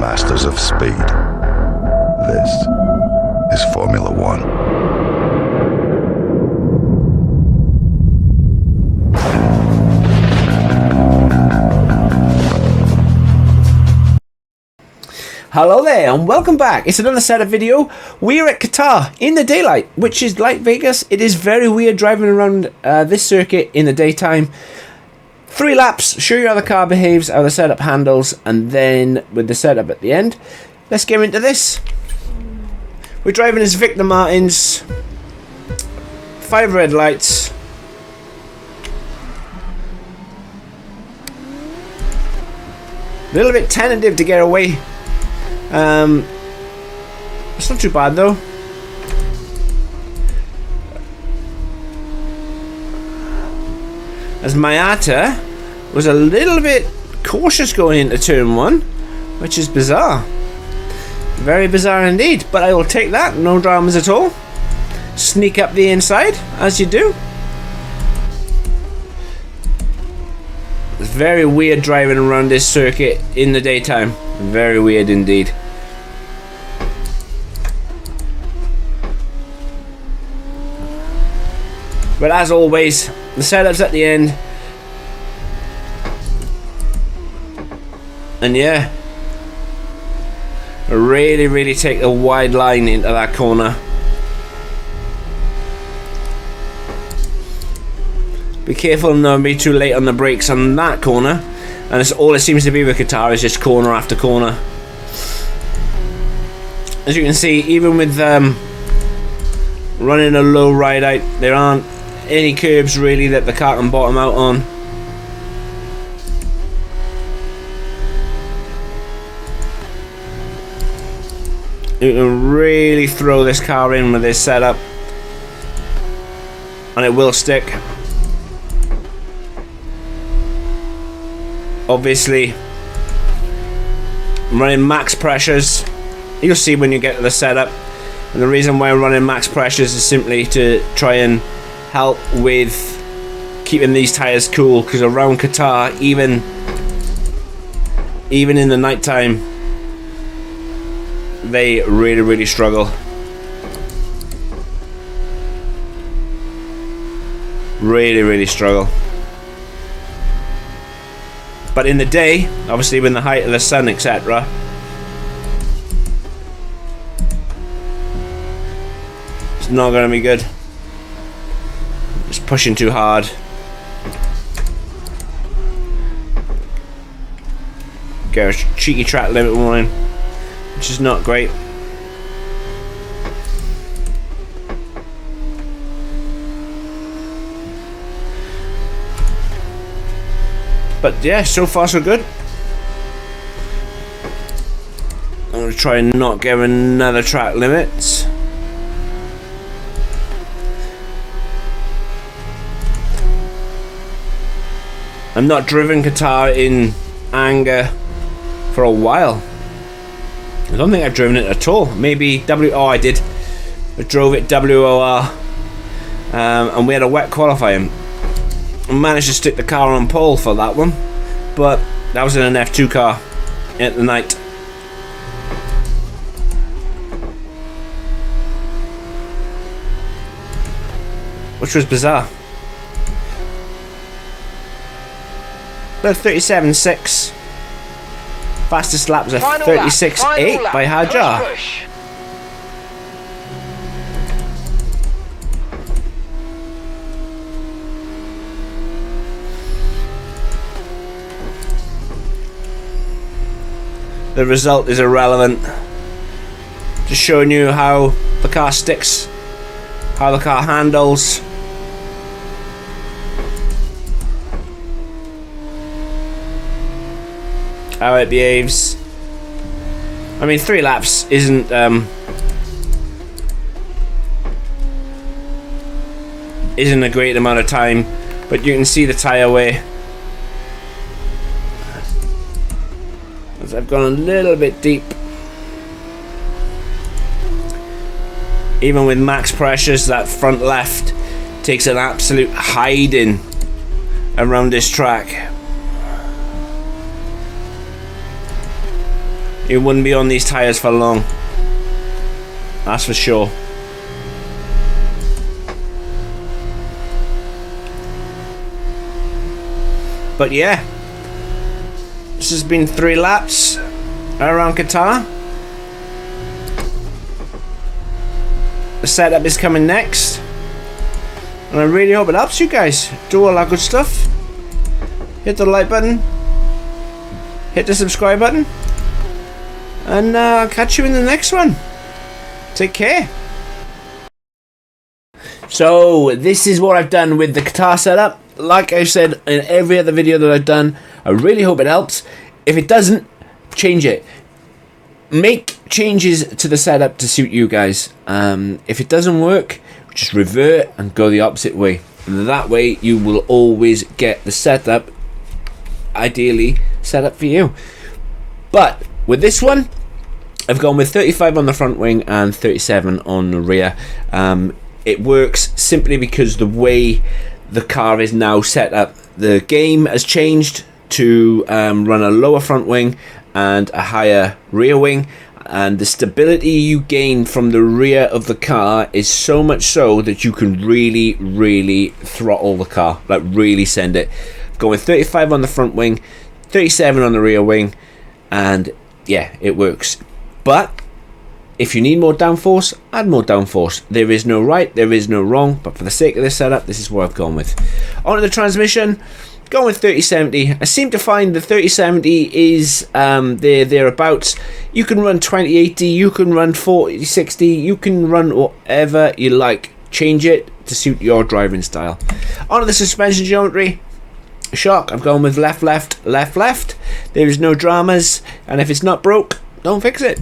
masters of speed. This is Formula One. Hello there and welcome back. It's another setup video. We're at Qatar in the daylight, which is like Vegas. It is very weird driving around this circuit in the daytime. 3 laps, show you how the car behaves, how the setup handles, and then with the setup at the end. Let's get into this. We're driving as Victor Martins. 5 red lights. A little bit tentative to get away. It's not too bad though. As Mayata was a little bit cautious going into turn 1, which is bizarre. Very bizarre indeed, but I will take that, no dramas at all. Sneak up the inside, as you do. It's very weird driving around this circuit in the daytime. Very weird indeed. But as always, the setup's at the end. And yeah, really take a wide line into that corner. Be careful not to be too late on the brakes on that corner. And it's all it seems to be with Qatar is just corner after corner. As you can see, even with running a low ride out, there aren't any curbs really that the car can bottom out on. You can really throw this car in with this setup, and it will stick. Obviously, I'm running max pressures. You'll see when you get to the setup. And the reason why I'm running max pressures is simply to try and help with keeping these tyres cool, because around Qatar, even in the night time, they really struggle. Really struggle. But in the day, obviously when the height of the sun, etc., it's not going to be good. Just pushing too hard. Get a cheeky track limit warning, which is not great. But yeah, so far so good. I'm going to try and not get another track limit. I've not driven Qatar in anger for a while. I don't think I've driven it at all. Maybe I did. I drove it WOR, and we had a wet qualifying. I managed to stick the car on pole for that one, but that was in an F2 car at the night. Which was bizarre. But 37.6. Fastest lap was a 36.8 by Hajar. The result is irrelevant. Just showing you how the car sticks, how the car handles. How it behaves. I mean, 3 laps isn't a great amount of time, but you can see the tyre wear. As I've gone a little bit deep. Even with max pressures, that front left takes an absolute hiding around this track. you wouldn't be on these tyres for long. That's for sure. But yeah, this has been 3 laps around Qatar. The setup is coming next, and I really hope it helps you guys do all that good stuff. Hit the like button, hit the subscribe button, and I'll catch you in the next one. Take care. So this is what I've done with the Qatar setup. Like I said in every other video that I've done, I really hope it helps. If it doesn't, change it. Make changes to the setup to suit you guys. If it doesn't work, just revert and go the opposite way. That way you will always get the setup ideally set up for you. But with this one, I've gone with 35 on the front wing and 37 on the rear. It works simply because the way the car is now set up, the game has changed to run a lower front wing and a higher rear wing, and the stability you gain from the rear of the car is so much so that you can really throttle the car, like really send it. Going 35 on the front wing, 37 on the rear wing, and yeah, it works. But if you need more downforce, add more downforce. There is no right, there is no wrong, but for the sake of this setup, this is what I've gone with. Onto the transmission, going with 3070. I seem to find the 3070 is thereabouts. You can run 2080, you can run 4060, you can run whatever you like. Change it to suit your driving style. Onto the suspension geometry. Shock, I've gone with left, left, left, left. There is no dramas, and if it's not broke, don't fix it.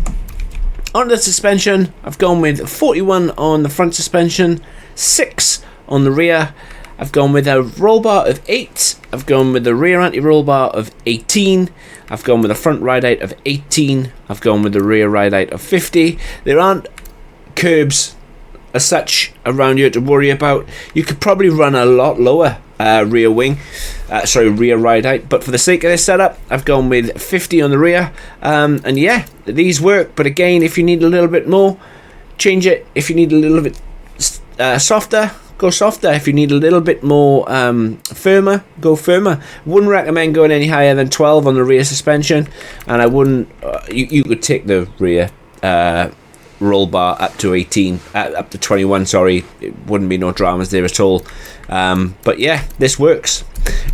On the suspension, I've gone with 41 on the front suspension, 6 on the rear. I've gone with a roll bar of 8. I've gone with the rear anti-roll bar of 18. I've gone with a front ride height of 18. I've gone with the rear ride height of 50. There aren't curbs as such around here to worry about. You could probably run a lot lower rear ride height, but for the sake of this setup, I've gone with 50 on the rear. And yeah, these work, but again, if you need a little bit more, change it. If you need a little bit softer, go softer. If you need a little bit more firmer, go firmer. Wouldn't recommend going any higher than 12 on the rear suspension, and I wouldn't you could take the rear roll bar up to 18, up to 21, sorry. It wouldn't be no dramas there at all. But yeah, this works.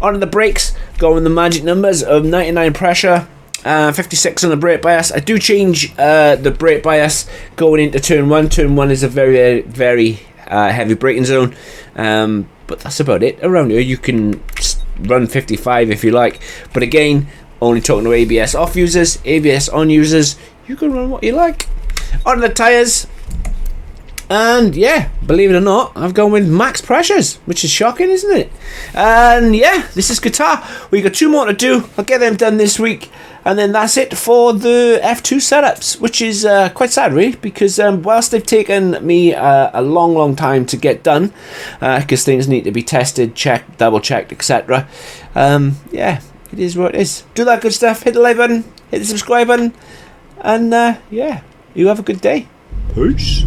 On the brakes, going with the magic numbers of 99 pressure, 56 on the brake bias. I do change the brake bias going into turn 1. Turn 1 is a very heavy braking zone, but that's about it. Around here you can run 55 if you like, but again, only talking to ABS off users. ABS on users, you can run what you like. On the tyres, and yeah, believe it or not, I've gone with max pressures, which is shocking, isn't it? And yeah, this is Qatar. We got 2 more to do. I'll get them done this week, and then that's it for the F2 setups, which is quite sad, really, because whilst they've taken me a long time to get done, because things need to be tested, checked, double checked, etc. Yeah, it is what it is. Do that good stuff. Hit the like button, hit the subscribe button, and yeah, you have a good day. Peace.